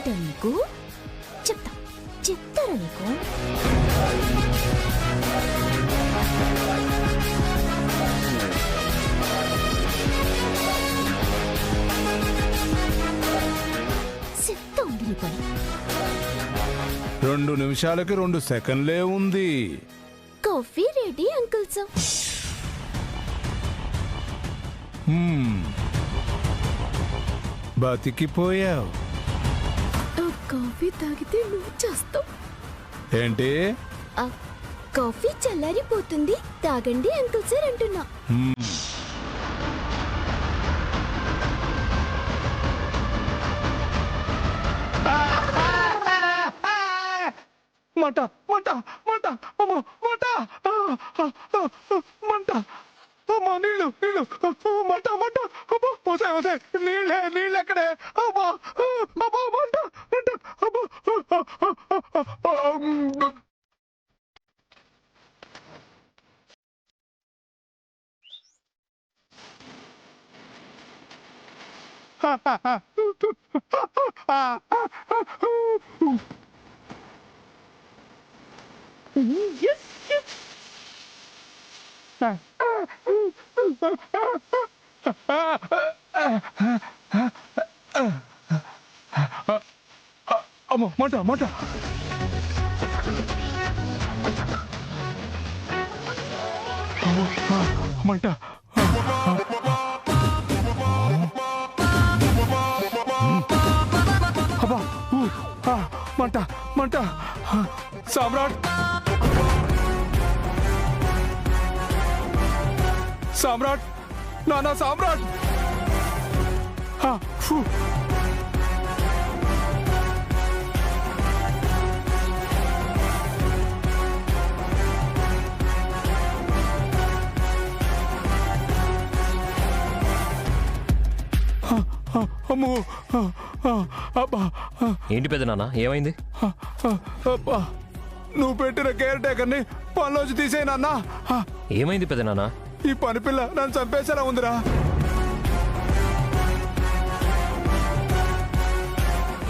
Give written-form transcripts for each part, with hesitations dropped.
ఏంటా నీకు? చెప్తారా నీకు? చెప్తా ఉంది నీ పని. 2 నిమిషాలకి 2 సెకండ్లే ఉంది. Coffee ready uncle sir. బతికిపోయావు. కాఫీ తాగితే నువ్వు చేస్తావు. ఏంటి? కాఫీ చల్లారిపోతుంది, తాగండి అంకుల్ సార్ అంటున్నా. మంట మంట మంట మంట మంట నీళ్ళు నీళ్ళు మంట మంట నీళ్ళు ఎక్కడే మంట అమ్మో మంట మంట మంట అబ్బా మంట మంట సామ్రాట్ సామ్రాట్ నానా సామ్రాట్ అమ్మో అబ్బా ఏంటి పెద్ద నాన్న ఏమైంది? అబ్బా నువ్వు పెట్టిన కేర్ టేకర్ని పనిలోంచి తీసేయి నాన్న. ఏమైంది పెద్ద నాన్న? ఈ పని పిల్ల నన్ను చంపేసేలా ఉందిరా.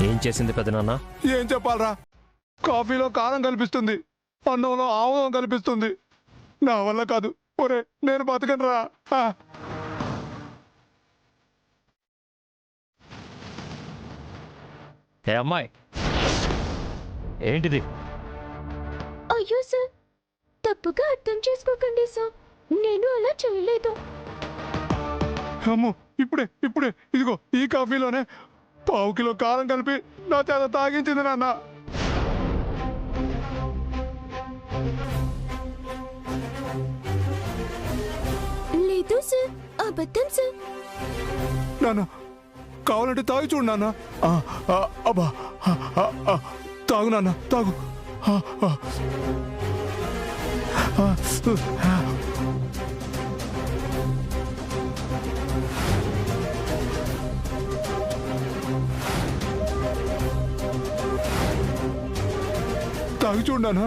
ఏం చేసింది పెద్ద నాన్న? ఏం చెప్పాలరా, కాఫీలో కారం కనిపిస్తుంది, అన్నంలో ఆవం కనిపిస్తుంది. నా వల్ల కాదు, ఒరే నేను బతకనురా. ఏ అమ్మాయి ఏంటిది? అయ్యో సార్, తప్పుగా అర్థం చేసుకోకండి సార్, నేను అలా చేయలేదు. అమ్మో ఇప్పుడే ఇప్పుడే ఇదిగో ఈ కాఫీలోనే 1/2 కిలో కారం కలిపి నా చేత తాగించింది నాన్న. లేదు సార్, అబద్ధం సార్. నాన్న కావాలంటే తాగి చూడు నాన్న. అబ్బా తాగు నాన్న తాగు. తాగి చూడు నాన్న.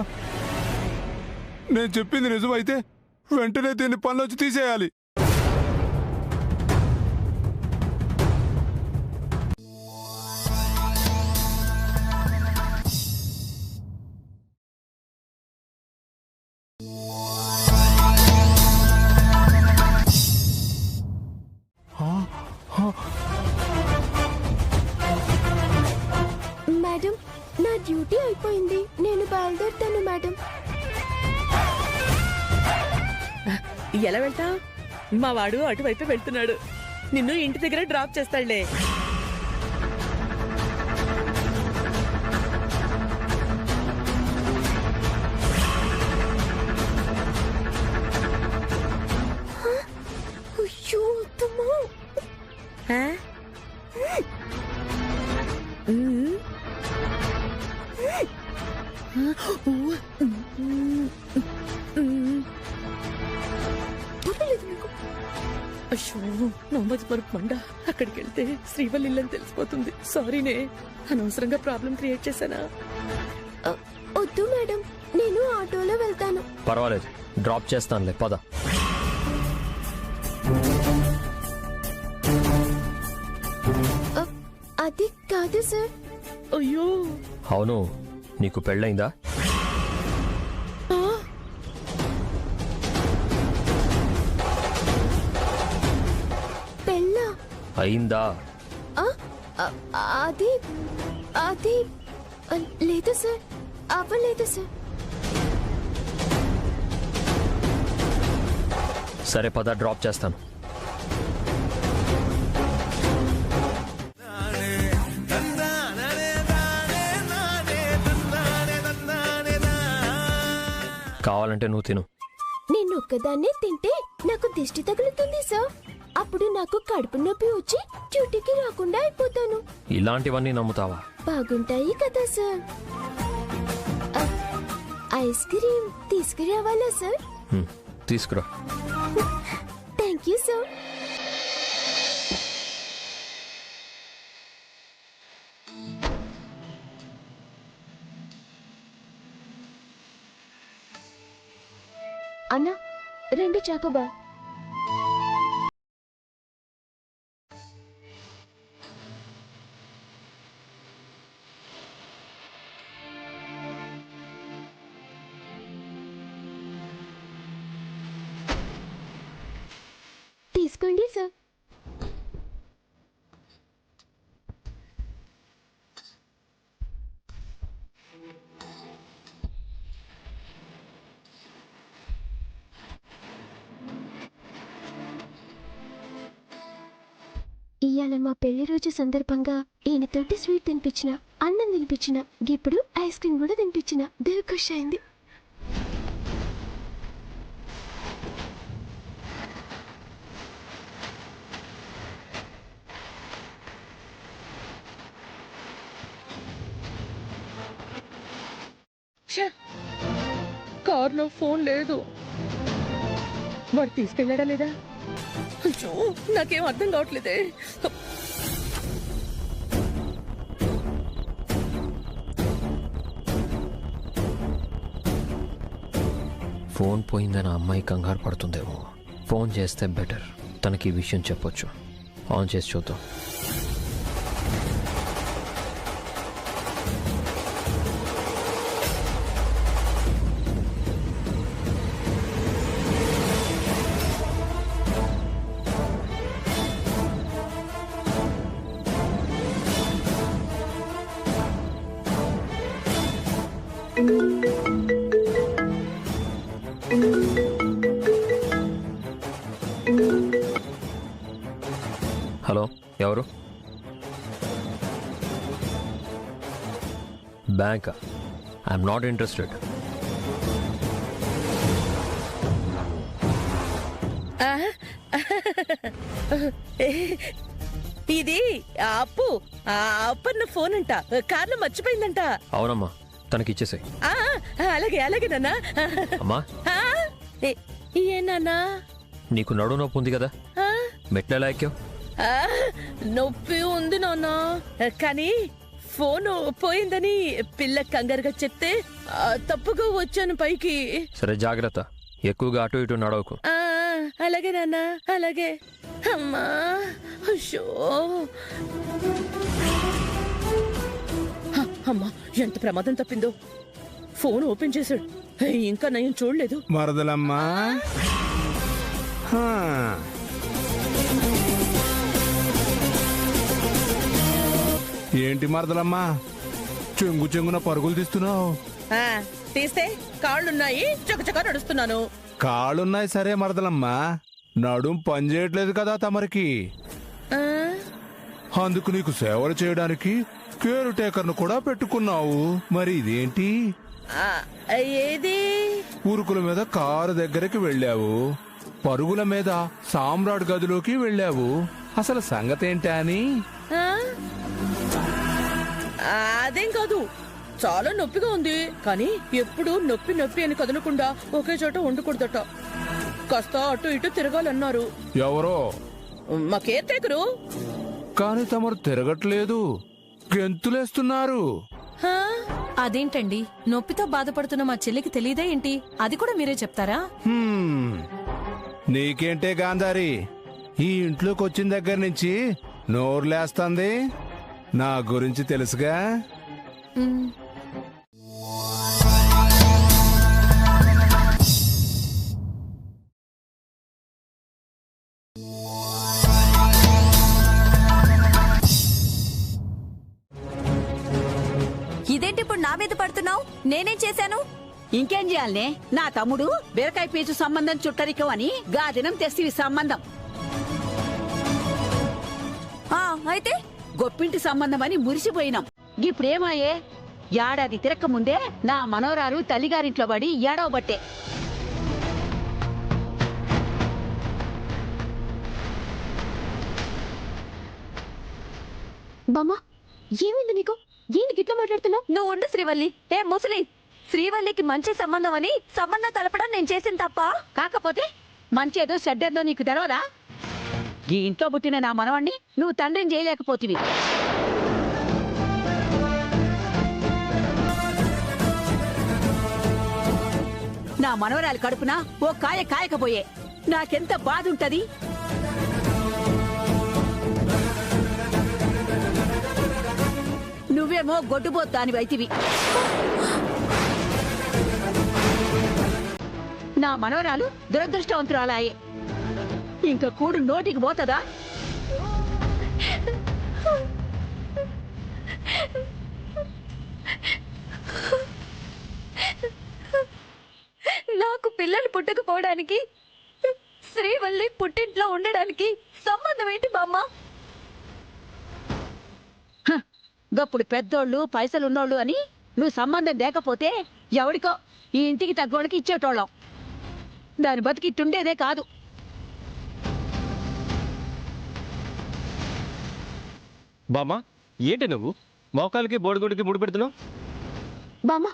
నేను చెప్పింది నిజమైతే వెంటనే దీన్ని పనిలోంచి తీసేయాలి. మేడం, నా డ్యూటీ అయిపోయింది, నేను బయలుదేరుతాను మేడం. ఎలా వెళ్తా? మా వాడు అటువైపే వెళ్తున్నాడు, నిన్ను ఇంటి దగ్గర డ్రాప్ చేస్తాడులే. అయ్యో అత్తమ్మా. అయ్యో నమ్మది మరొక మండ. అక్కడికి వెళ్తే శ్రీవల్ ఇల్లని తెలిసిపోతుంది. సారీనే, అనవసరంగా ప్రాబ్లం క్రియేట్ చేశానా? వద్దు మేడం, నేను ఆటోలో వెళ్తాను. పర్వాలేదు, డ్రాప్ చేస్తానులే, పద. అది కాదు సార్. అయ్యో అవును, నీకు పెళ్ళైందా? ఆ, పెళ్ళా? అయిందా? ఆ, అ- అది అది లేదు సార్, అవ్వలేదు సార్. సరే పద, డ్రాప్ చేస్తాను. కావాలంటే నువ్వు తిను. నేను ఒక్కదాన్నే తింటే నాకు దిష్టి తగులుతుంది సార్. అప్పుడు నాకు కడుపు నొప్పి వచ్చి డ్యూటీకి రాకుండా అయిపోతాను. ఇలాంటివన్నీ నమ్ముతావా? బాగుంటాయి కదా సార్. ఐస్ క్రీమ్ తీసుకురావాలా సార్? తీసుకురా. Thank you sir. అన్నా, 2 చాకోబా. తీసుకోండి సార్. ఇవాళ మా పెళ్లి రోజు సందర్భంగా ఈయనతోటి స్వీట్ తినిపించిన, అన్నం తినిపించిన, ఇప్పుడు ఐస్ క్రీమ్ కూడా తినిపించిన. దిల్ ఖుష్ అయింది. కార్లో ఫోన్ లేదు. వాడు తీసుకెళ్ళాడా లేదా? అయ్యో నాకేం అర్థం కావట్లేదే. ఫోన్ పోయిందని అమ్మాయి కంగారు పడుతుందేమో. ఫోన్ చేస్తే బెటర్. తనకి ఈ విషయం చెప్పొచ్చు. ఆన్ చేసి చూద్దాం. హలో, ఎవరు? బ్యాంక్? I'm not interested. ఇది అప్పన్న ఫోన్ అంట. కార్లో మర్చిపోయిందంట. అవునమ్మా, తనకి ఇచ్చేసాయి. అలాగే అలాగే నాన్న. అమ్మా, ఏనా నీకు నడు నొప్పి ఉంది కదా, మెట్లెలా ఎక్కావు? నొప్పి ఉంది నాన్న, కానీ ఫోను పోయిందని పిల్ల కంగారుగా చెప్తే తప్పుగా వచ్చాను పైకి. సరే జాగ్రత్త, ఎక్కువగా అటు ఇటు నడవకు. అలాగే నాన్న, అలాగే. అమ్మా, అయ్యో అమ్మా, ఎంత ప్రమాదం తప్పిందో. ఫోన్ ఓపెన్ చేశాడు, ఇంకా నయం చూడలేదు. మరదలమ్మా, ఏంటి మరదలమ్మా చెంగు చెంగున పరుగులు తీస్తున్నావు? తీస్తే కాళ్ళున్నాయి, చకచక నడుస్తున్నాను. కాళ్ళున్నాయి సరే మరదలమ్మా, నడుం పని చేయట్లేదు కదా తమరికి. అందుకు నీకు సేవలు చేయడానికి కేర్ టేకర్ను కూడా పెట్టుకున్నావు. మరి ఇదేంటి? ఏది? ఉరుకుల మీద కారు దగ్గరికి వెళ్ళావు, పరుగుల మీద సామ్రాట్ గదిలోకి వెళ్ళావు. అసలు సంగతేంటా అని? అదేం కాదు, చాలా నొప్పిగా ఉంది. కానీ ఎప్పుడు నొప్పి నొప్పి అని కదలకుండా ఒకే చోట ఉండకూడదట. కాస్త అటు ఇటు తిరగాలన్నారు. ఎవరో? మా కేర్ టేకరు. కానీ తమరు తిరగట్లేదు, గెంతులేస్తున్నారు. అదేంటండి, నొప్పితో బాధపడుతున్న మా చెల్లికి తెలియదా ఏంటి? అది కూడా మీరే చెప్తారా? నీకేంటే గాంధారి, ఈ ఇంట్లోకి వచ్చిన దగ్గర నుంచి నోరులేస్తుంది. నా గురించి తెలుసుగా. ఇదేంటి ఇప్పుడు నా మీద పడుతున్నావు? నేనేం చేశాను? ఇంకేం చేయాలనే? నా తమ్ముడు బీరకాయ పీచు సంబంధం చుట్టరికం అని గా దినం తెస్తివి సంబంధం. అయితే గొప్పింటి సంబంధం అని మురిసిపోయినాం. ఇప్పుడేమాయే? ఏడాది తిరక్క ముందే నా మనోరాలు తల్లిగారింట్లో పడి ఏడవబట్టే. బామ్మ, ఏమైంది నీకు? ఏంటి గిట్లా మాట్లాడుతున్నావు? నువ్వు ఉండు శ్రీవల్లి. ఏ ముసలి, శ్రీవల్లికి మంచి సంబంధం అని సంబంధం తెలపడం నేను చేసిన తప్ప? కాకపోతే మంచేదో చెడ్డేదో నీకు తెలవదా? ఈ ఇంట్లో పుట్టిన నా మనవాణ్ణి నువ్వు తండ్రిని చేయలేకపోతివి. నా మనవరాలి కడుపున ఓ కాయ కాయకపోయే నాకెంత బాధ ఉంటది. నువ్వేమో గొడ్డుబోత్ వైతివి. నా మనవరాలు దురదృష్టవంతురాలాయే. ఇంకా కూడు నోటికి పోతదా? నాకు పిల్లలు పుట్టకపోవడానికి, శ్రీవల్లి పుట్టింట్లో ఉండడానికి సంబంధం ఏంటి బామ్మ? గప్పుడు పెద్దోళ్ళు పైసలున్నోళ్ళు అని నువ్వు సంబంధం లేకపోతే ఎవడికో ఈ ఇంటికి తగ్గోడికి ఇచ్చేటోళ్ళం. దాని బతికిట్టుండేదే కాదు. బామ్మ, ఏంటి నువ్వు మోకాలకి బోడిగుడికి ముడి పెడుతున్నావు? బామ్మ,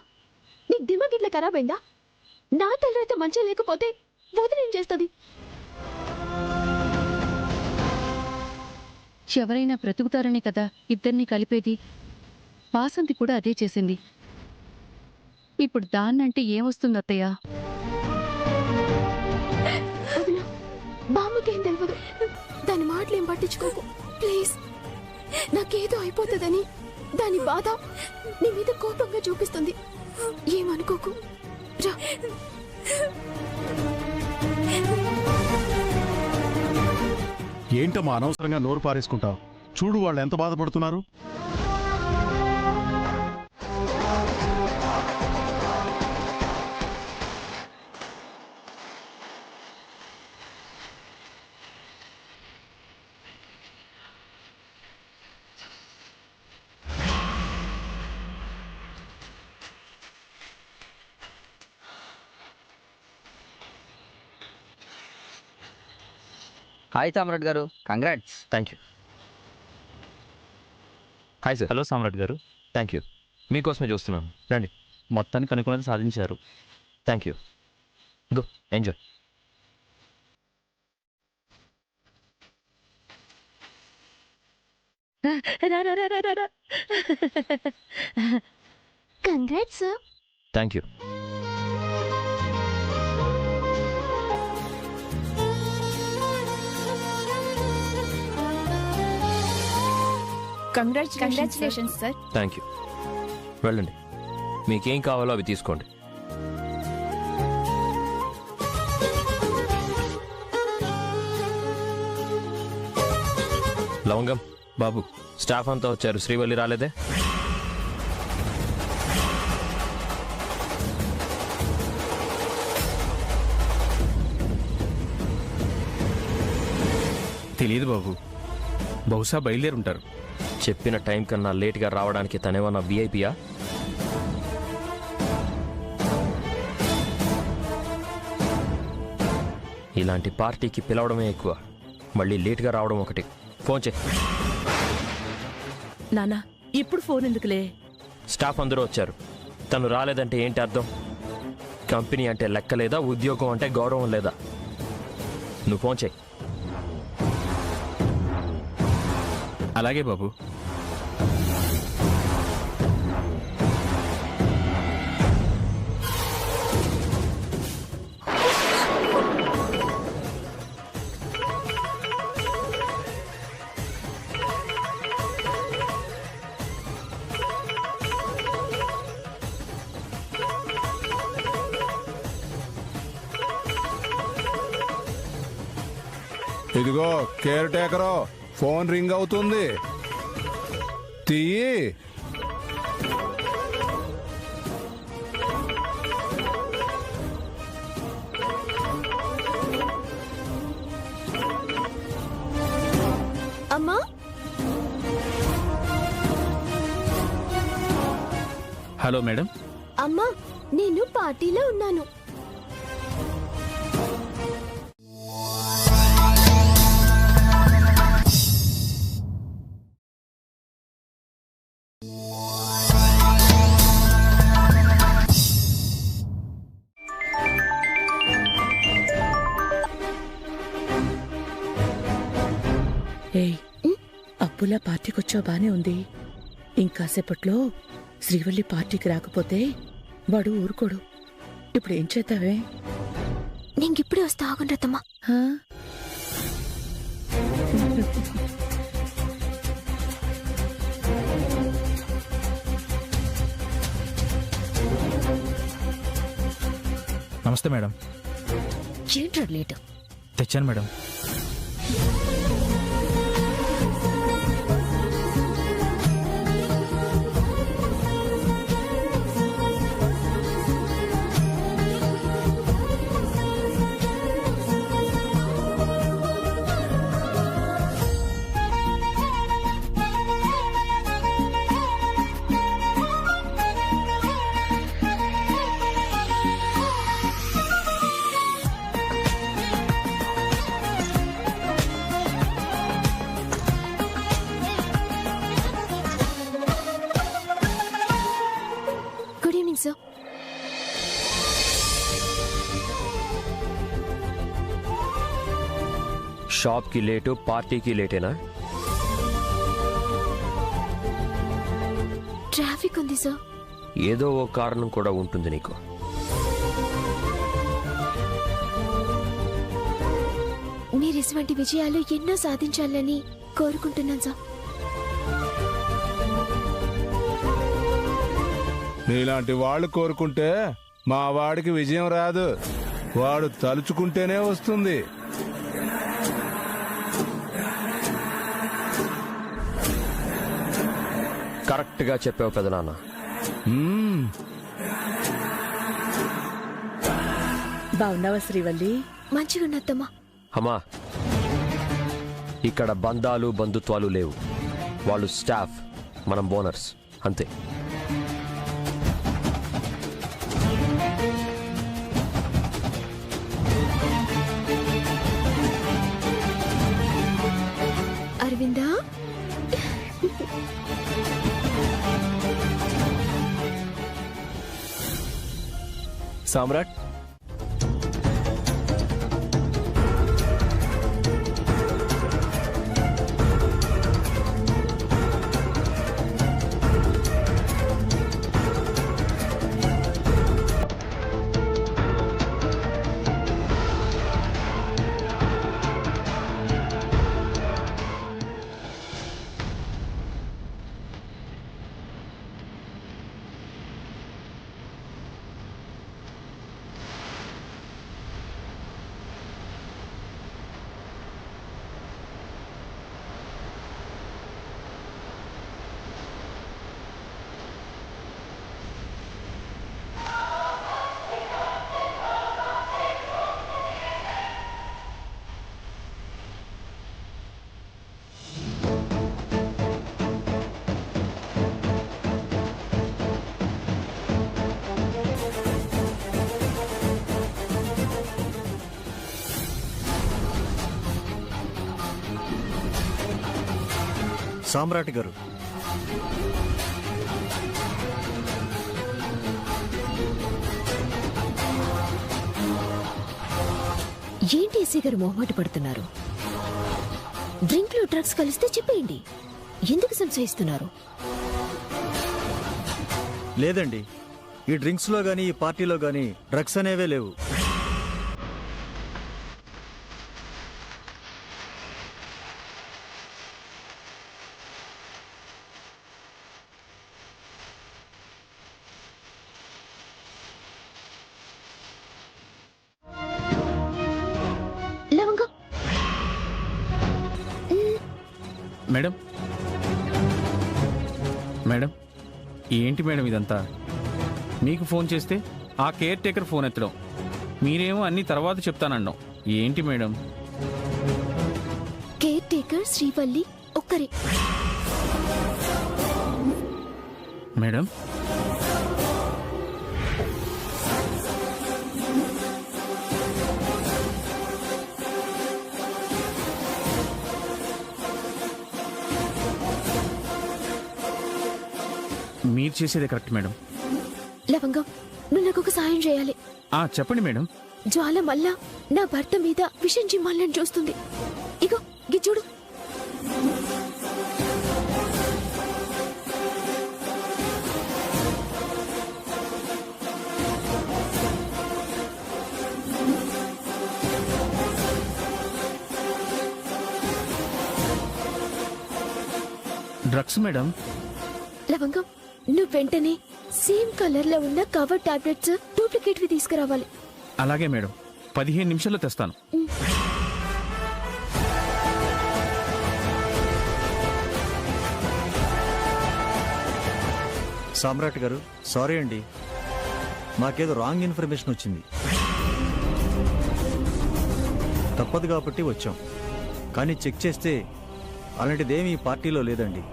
నీకు దిమాగ్ ఇట్లా ఖరాబ్ అయిందా? నా తల్లి అయితే మంచిగా లేకపోతే వదిలేం చేస్తుంది? ఎవరైనా బ్రతుకుతారనే కదా ఇద్దరిని కలిపేది. వాసంతి కూడా అదే చేసింది. ఇప్పుడు దాన్నంటే ఏమొస్తుంది అత్తయ్య? బామ్మకేం తెలియదు. దాని మాటలేం పట్టించుకోకు ప్లీజ్. నాకేదో అయిపోతుందని దాని బాధ నీ మీద కోపంగా చూపిస్తుంది. ఏమనుకోకు రా. ఏంటమ్మా అనవసరంగా నోరు పారేసుకుంటావు? చూడు వాళ్ళు ఎంత బాధపడుతున్నారు. హాయ్ సామ్రాట్ గారు, congrats. Thank you. Hi sir. Hello Samrat గారు. Thank you. మీకోసమే చూస్తున్నాను, రండి. మొత్తానికి అనుకున్నది సాధించారు. Thank you. Go enjoy. Congrats sir. Thank you. Congratulations sir. Thank you. వెళ్ళండి, మీకేం కావాలో అవి తీసుకోండి. లవంగం బాబు, స్టాఫ్ అంతా వచ్చారు, శ్రీవల్లి రాలేదే? తెలియదు బాబు, బహుశా బయలుదేరుంటారు. చెప్పిన టైం కన్నా లేట్గా రావడానికి తనేమన్నా విఐపియా? ఇలాంటి పార్టీకి పిలవడమే ఎక్కువ, మళ్ళీ లేట్గా రావడం ఒకటి. ఫోన్ చే. నానా, ఇప్పుడు ఫోన్ ఎందుకులే? స్టాఫ్ అందరూ వచ్చారు, తను రాలేదంటే ఏంటి అర్థం? కంపెనీ అంటే లెక్క లేదా? ఉద్యోగం అంటే గౌరవం లేదా? నువ్వు ఫోన్ చేయి. అలాగే బాబు. ఇదిగో కేర్ టేకరు, ఫోన్ రింగ్ అవుతుంది, తీయి. అమ్మా, హలో మేడం. అమ్మా, నేను పార్టీలో ఉన్నాను. ఏయ్, అప్పులా పార్టీకి వచ్చావు బానే ఉంది. ఇంకాసేపట్లో శ్రీవల్లి పార్టీకి రాకపోతే వాడు ఊరుకోడు. ఇప్పుడు ఏం చేద్దావే? నీకిప్పుడే వస్తా, ఆగండి అత్తమ్మా. హా? నమస్తే మేడం. ఏంట్రా లేటు? తెచ్చాను మేడం. Good evening sir. షాప్కి లేటు, పార్టీకి లేటేనా? ట్రాఫిక్ ఉంది సార్. ఏదో ఓ కారణం కూడా ఉంటుంది నీకు. మీరు ఇటువంటి విజయాలు ఎన్నో సాధించాలని కోరుకుంటున్నాను సార్. నీలాంటి వాళ్ళు కోరుకుంటే మా వాడికి విజయం రాదు, వాడు తలుచుకుంటేనే వస్తుంది. కరెక్ట్గా చెప్పావు పెదనాన్న. బాగున్నావా శ్రీవల్లి? మంచిగా ఉన్నత్తమ్మా. అమ్మా, ఇక్కడ బంధాలు బంధుత్వాలు లేవు. వాళ్ళు స్టాఫ్, మనం బోనర్స్ అంతే. అరవిందా, సామ్రాట్, సామ్రాట్ గారు, ఏంటి ఎస్ఐ గారు మొహమాట పడుతున్నారు? డ్రింక్ లో డ్రగ్స్ కలిస్తే చెప్పేయండి. ఎందుకు సంశయిస్తున్నారు? లేదండి, ఈ డ్రింక్స్ లో గానీ ఈ పార్టీలో గానీ డ్రగ్స్ అనేవే లేవు. లవంగం. మేడం మేడం ఏంటి మేడం ఇదంతా? మీకు ఫోన్ చేస్తే ఆ కేర్ టేకర్ ఫోన్ ఎత్తడం, మీరేమో అన్ని తర్వాత చెప్తానన్నాం. ఏంటి మేడం? కేర్ టేకర్ శ్రీవల్లి ఒక్కరే. మేడం మీరు చేసేదే కరెక్ట్ మేడం. లవంగం, నువ్వు నాకు ఒక సాయం చేయాలి. చెప్పండి మేడం. జ్వాల మళ్ళా నా భర్త మీద విషం చిమ్మాలని చూస్తుంది. ఇగో గి చూడు. Drugs madam. లవంగం, నువ్వు వెంటనే సేమ్ కలర్ లో ఉన్న కవర్ టాబ్లెట్స్ డూప్లికేట్ వి తీసుకురావాలి. అలాగే మేడం, 15 నిమిషాల్లో తెస్తాను. సామ్రాట్ గారు, సారీ అండి, మాకేదో రాంగ్ ఇన్ఫర్మేషన్ వచ్చింది. తప్పదు కాబట్టి వచ్చాం, కానీ చెక్ చేస్తే అలాంటిదేమీ పార్టీలో లేదండి.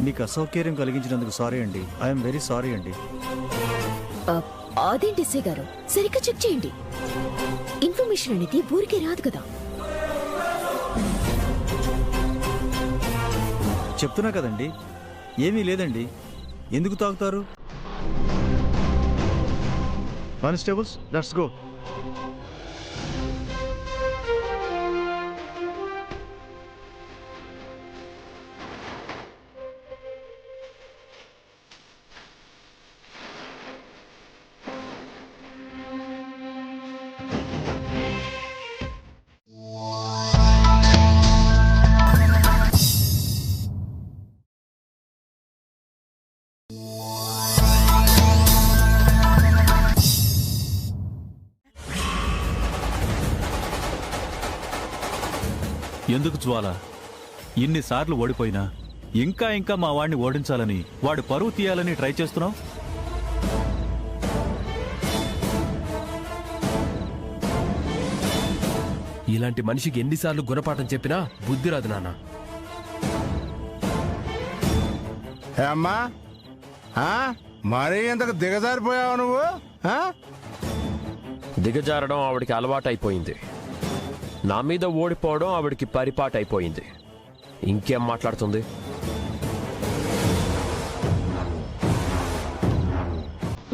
మీకు అసౌకర్యం కలిగించినందుకు సారీ అండి. ఐఎమ్ వెరీ సారీ అండి. అదేంటి ఎస్ఐ గారు, సరిగ్గా చెక్ చేయండి. ఇన్ఫర్మేషన్ అనేది ఊరికే రాదు కదా. చెప్తున్నా కదండి, ఏమీ లేదండి. ఎందుకు తాగుతారు? Constables, let's go. ఎందుకు జ్వాల ఇన్నిసార్లు ఓడిపోయినా ఇంకా ఇంకా మా వాడిని ఓడించాలని, వాడు పరువు తీయాలని ట్రై చేస్తున్నావు? ఇలాంటి మనిషికి ఎన్నిసార్లు గుణపాఠం చెప్పినా బుద్ధి రాదు నాన్న. అమ్మా, మరీ ఎంతకు దిగజారిపోయావు నువ్వు? దిగజారడం ఆవిడికి అలవాటైపోయింది. నా మీద ఓడిపోవడం ఆవిడికి పరిపాటైపోయింది. ఇంకేం మాట్లాడుతుంది?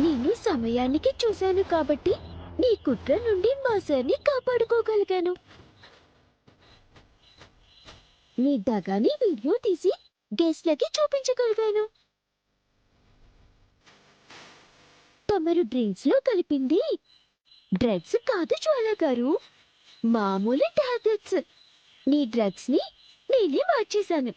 నేను సమయానికి చూశాను కాబట్టి నీ కుట్ర నుండి మా సార్ని కాపాడుకోగలిగాను. నీ దగాని వీడియో తీసి గెస్ట్లకి చూపించగలిగాను. తమరు డ్రింక్స్ లో కలిపింది డ్రగ్స్ కాదు జ్వాల గారు, మామూలు టాబ్లెట్స్. నీ డ్రగ్స్ ని నేనే మార్చేశాను.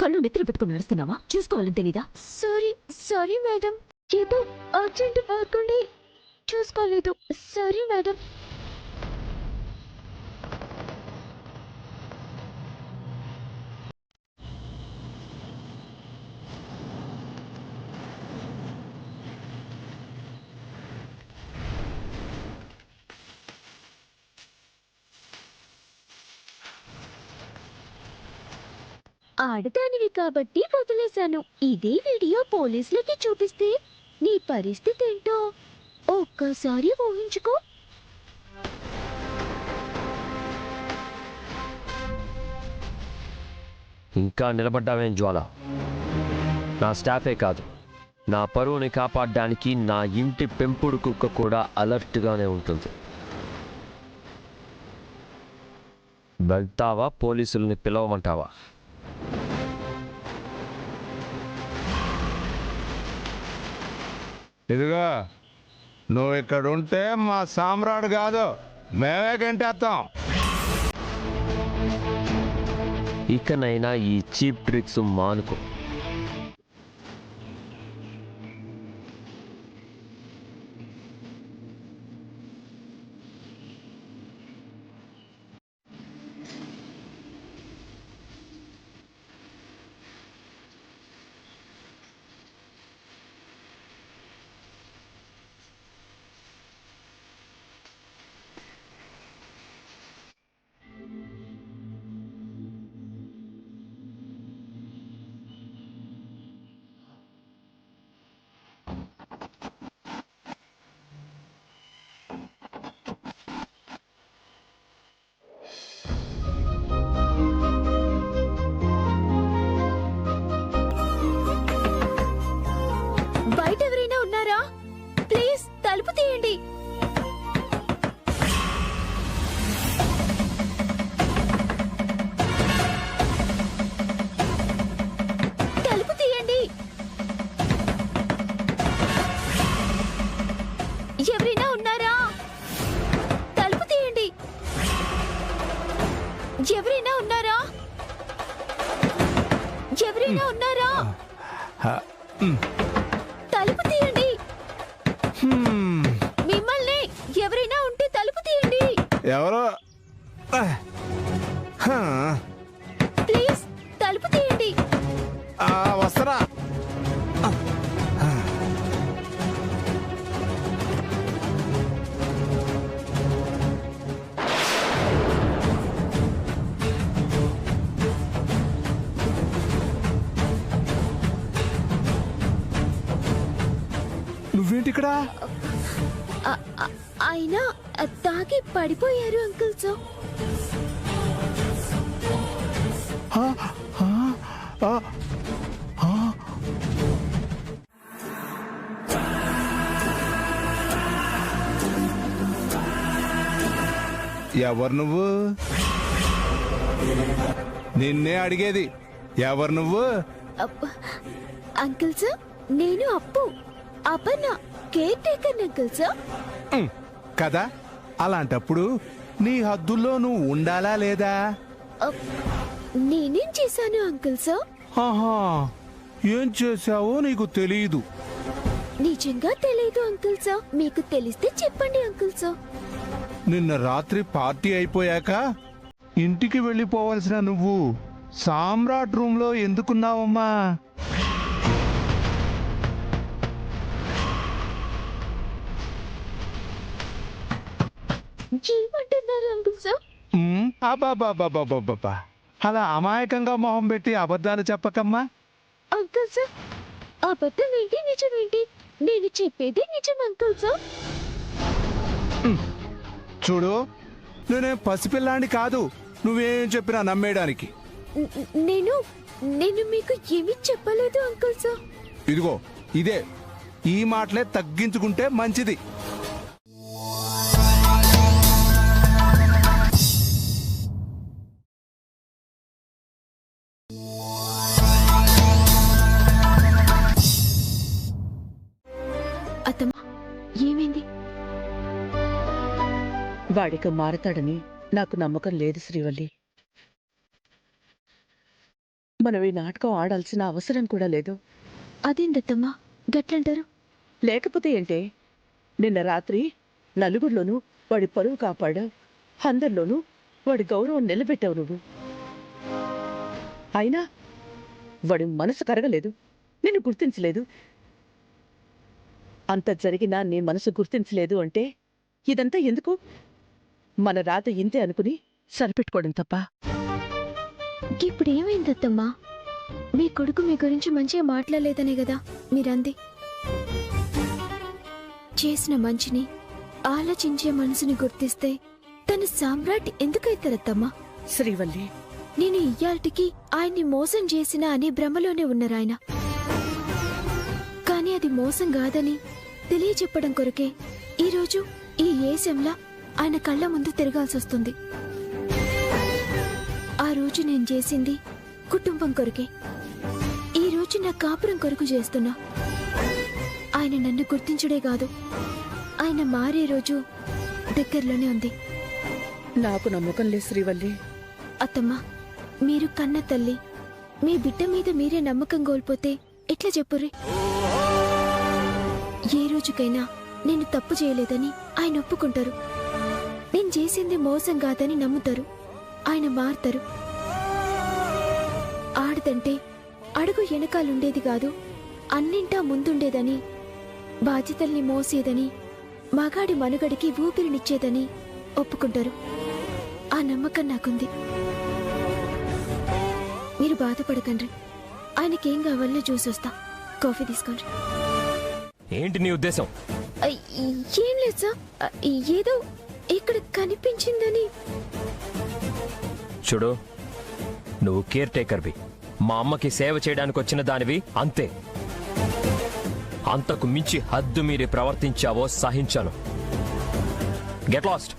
కళ్ళు నెత్తులు పెట్టుకుని నడుస్తున్నావా? చూసుకోవాలని తెలీదా? సారీ సారీ మేడం, ఏదో అర్జెంట్ వర్క్ ఉండి చూసుకోలేదు. Sorry madam. ఆడదానివి కాబట్టి వదిలేశాను. ఇదే వీడియో పోలీసులకి చూపిస్తే నీ పరిస్థితి ఏంటో ఒక్కసారి ఊహించుకో. ఇంకా నిలబడ్డావేం జ్వాల? నా స్టాఫే కాదు, నా పరువుని కాపాడడానికి నా ఇంటి పెంపుడు కుక్క కూడా అలర్ట్గానే ఉంటుంది. వెళ్తావా, పోలీసుల్ని పిలవమంటావా? ఇదిగో, నువ్వు ఇక్కడ ఉంటే మా సామ్రాట్ కాదు, మేమే గంటేస్తాం. ఇకనైనా ఈ చీప్ ట్రిక్స్ మానుకో. బయట ఎవరైనా ఉన్నారా? ప్లీజ్ తలుపు తీయండి. తలుపు తీయండి. ఎవరైనా ఉన్నారా? తలుపు తీయండి. ఎవరైనా ఉన్నారా? ఎవరైనా ఉన్నారా? తలుపు తీయండి. మిమ్మల్ని ఎవరైనా ఉంటే తలుపు తీయండి. ఎవరు? ప్లీజ్ తలుపు తీయండి. వస్తారా? నువ్వేంటి ఇక్కడ? ఆయన తాగి పడిపోయారు అంకుల్. సో ఎవరు నువ్వు? నిన్నే అడిగేది, ఎవరు నువ్వు? అంకుల్ సార్, నేను అప్పు Aparna, care taker uncle sir. కదా, అలాంటప్పుడు నీ హద్దుల్లో నువ్వు ఉండాలా లేదా? నేనేం చేశాను అంకుల్ సార్? ఆహా, ఏం చేశావో నీకు తెలీదు. నిజంగా తెలీదు అంకుల్ సార్. మీకు తెలిస్తే చెప్పండి అంకుల్ సార్. నిన్న రాత్రి పార్టీ అయిపోయాక ఇంటికి వెళ్ళిపోవాల్సిన నువ్వు సామ్రాట్ రూమ్ లో ఎందుకున్నావమ్మా? ఏమంటున్నారు అంకుల్ సార్? అబాబాబాబాబాబా, అలా అమాయకంగా మొహం పెట్టి అబద్ధాలు చెప్పకమ్మా. అంకుల్ సార్, అబద్ధం ఏంటి నిజం ఏంటి? నేను చెప్పేది నిజం అంకుల్ సార్. చూడు, నేనేం పసిపిల్లాండి కాదు నువ్వేం చెప్పినా నమ్మేయడానికి. నేను మీకు ఏమీ చెప్పలేదు అంకుల్ సార్. ఇదిగో ఇదే, ఈ మాటలే తగ్గించుకుంటే మంచిది. అత్తమ్మ, ఏమైంది? వాడికి మారతాడని నాకు నమ్మకం లేదు శ్రీవల్లి. మనం ఈ నాటకం ఆడాల్సిన అవసరం కూడా లేదు. అదేంటత్తమ్మా గట్లంటారు? లేకపోతే ఏంటే, నిన్న రాత్రి నలుగురిలోనూ వాడి పరువు కాపాడావు, అందరిలోనూ వాడి గౌరవం నిలబెట్టావు నువ్వు. అయినా వాడి మనసు కరగలేదు, నిన్ను గుర్తించలేదు. అంత జరిగినా నీ మనసు గుర్తించలేదు అంటే ఇదంతా ఎందుకు? మన రాత ఇంతే అనుకుని సరిపెట్టుకోవడం తప్ప. ఇప్పుడు ఏమైందత్తమ్మా? మీ కొడుకు మీ గురించి మంచిగా మాట్లాడలేదనే కదా మీరంది. చేసిన మంచిని ఆలోచించే మనసుని గుర్తిస్తే తన సామ్రాట్ ఎందుకైతారత్తమ్మా? శ్రీవల్లి, నేను ఇయ్యాల్టికి ఆయన్ని మోసం చేసినా అనే భ్రమలోనే ఉన్నారాయన. కానీ మోసం కాదని తెలియచెప్పడం కొరకే ఈరోజు ఈ ఏసంలా ఆయన కళ్ళ ముందు తిరగాల్సొస్తుంది. ఆ రోజు నేను చేసింది కుటుంబం కొరకే, ఈ రోజు నా కాపురం కొరకు చేస్తున్నా. ఆయన నన్ను గుర్తించడే కాదు, ఆయన మారే రోజు దగ్గరలోనే ఉంది. నాకు నమ్మకం లేదు శ్రీవల్లి. అత్తమ్మ, మీరు కన్న తల్లి, మీ బిడ్డ మీద మీరే నమ్మకం కోల్పోతే ఎట్లా చెప్పుర్రి? ఏ రోజుకైనా నేను తప్పు చేయలేదని ఆయన ఒప్పుకుంటారు. నేను చేసింది మోసం కాదని నమ్ముతారు. ఆయన మారుతారు. ఆడదంటే అడుగు వెనకాలుండేది కాదు, అన్నింటా ముందుండేదని, బాధ్యతల్ని మోసేదని, మగాడి మనుగడికి ఊపిరినిచ్చేదని ఒప్పుకుంటారు. ఆ నమ్మకం నాకుంది. మీరు బాధపడకండి. ఆయనకేం కావాలో చూసొస్తా. కాఫీ తీసుకోండి. ఏంటి నీ ఉద్దేశం? ఏం లేదు సార్, ఏదో ఇక్కడ కనిపించిందని. చూడు, నువ్వు కేర్ టేకర్వి, మా అమ్మకి సేవ చేయడానికి వచ్చిన దానివి, అంతే. అంతకు మించి హద్దు మీరి ప్రవర్తించావో సహించాను. Get lost.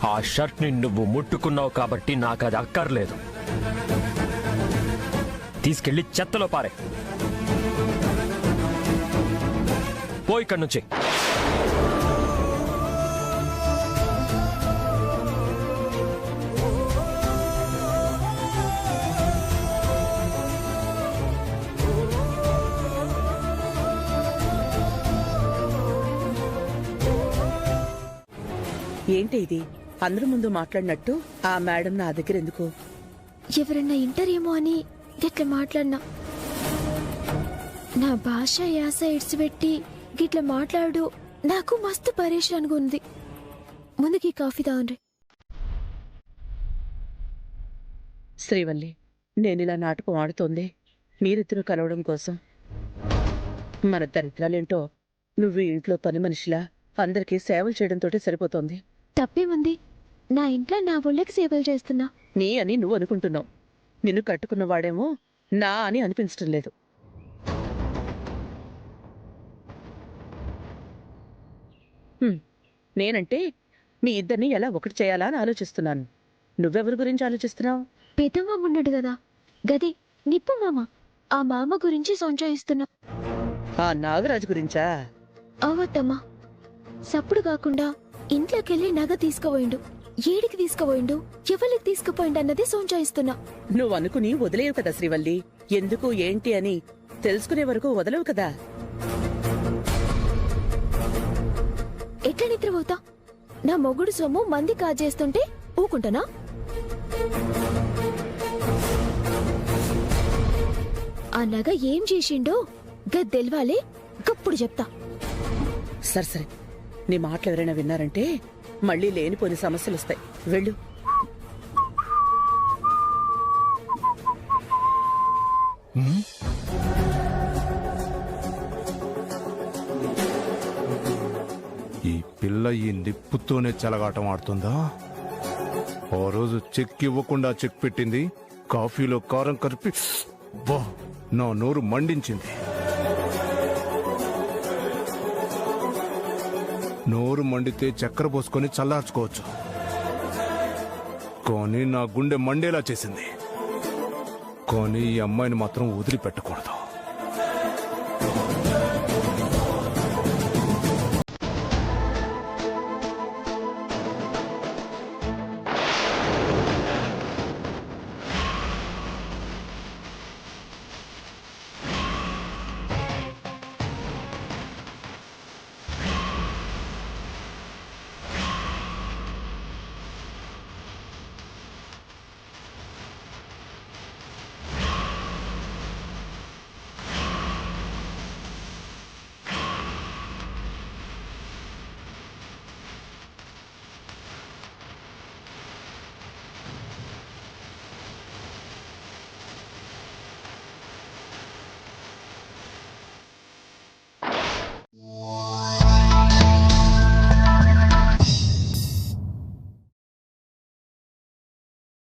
ఆ షర్ట్ ని నువ్వు ముట్టుకున్నావు కాబట్టి నాకు అది అక్కర్లేదు. తీసుకెళ్లి చెత్తలో పారే. పో ఇక్కడి నుంచి. ఏంటి ఇది? అందరి ముందు మాట్లాడినట్టు ఆ మేడం నా దగ్గర ఎందుకు? ఎవరన్నా ఇంటరేమో అని గిట్ల మాట్లాడినా. నా భాష యాస ఇడ్చిపెట్టి గిట్ల మాట్లాడు నాకు మస్తు పరేషాన్గా ఉంది. ముందుకి కాఫీ తాగండి. శ్రీవల్లి, నేనిలా నాటకం ఆడుతోంది మీరిద్దరూ కలవడం కోసం. మన దరిద్రాలేంటో నువ్వు ఇంట్లో పని మనిషిలా అందరికీ సేవలు చేయడంతోటే సరిపోతోంది. తప్పేముంది? నా ఇంట్లో నా ఒళ్ళకి సేవలు చేస్తున్నా. నీ అని నువ్వు అనుకుంటున్నావు. నిన్ను కట్టుకున్నవాడేమో నా అని అనిపించటం లేదు. నేనంటే మీ ఇద్దరిని ఎలా ఒకటి చేయాలా అని ఆలోచిస్తున్నాను. నువ్వెవరి గురించి ఆలోచిస్తున్నావు? పెద్దమ్మ ఉన్నాడు కదా, గది నిప్పు మామ. ఆ మామ గురించి సంచయిస్తున్నా. ఆ నాగరాజు గురించా? అవత్తమ్మా, సప్పుడు కాకుండా ఇంట్లోకెళ్ళి నగ తీసుకుపోయిండు. ఏడికి తీసుకుపోయిండు, ఎవరికి తీసుకుపోయిండు అన్నది సంచయిస్తున్నా. నువ్వు అనుకుని వదిలేవు కదా శ్రీవల్లి. ఎందుకు ఏంటి అని తెలుసుకునే వరకు వదలవు కదా. ఎట్లా నిద్రపోతా? నా మొగుడు సొమ్ము మంది కాజేస్తుంటే ఊకుంటానా? ఆ నగ ఏం చేసిండో గద్దెల్వాలే, గప్పుడు చెప్తా. సరే సరే, నీ మాటలు ఎవరైనా విన్నారంటే మళ్ళీ లేనిపోని సమస్యలు వస్తాయి. వెళ్ళు. ఈ పిల్ల ఈ నిప్పుతోనే చెలగాటం ఆడుతుందా? ఓ రోజు చెక్ ఇవ్వకుండా చెక్ పెట్టింది, కాఫీలో కారం కలిపి బా నా నోరు మండించింది. నోరు మండితే చక్కెర పోసుకొని చల్లార్చుకోవచ్చు, కానీ నా గుండె మండేలా చేసింది. కానీ ఈ అమ్మాయిని మాత్రం వదిలిపెట్టకూడదు.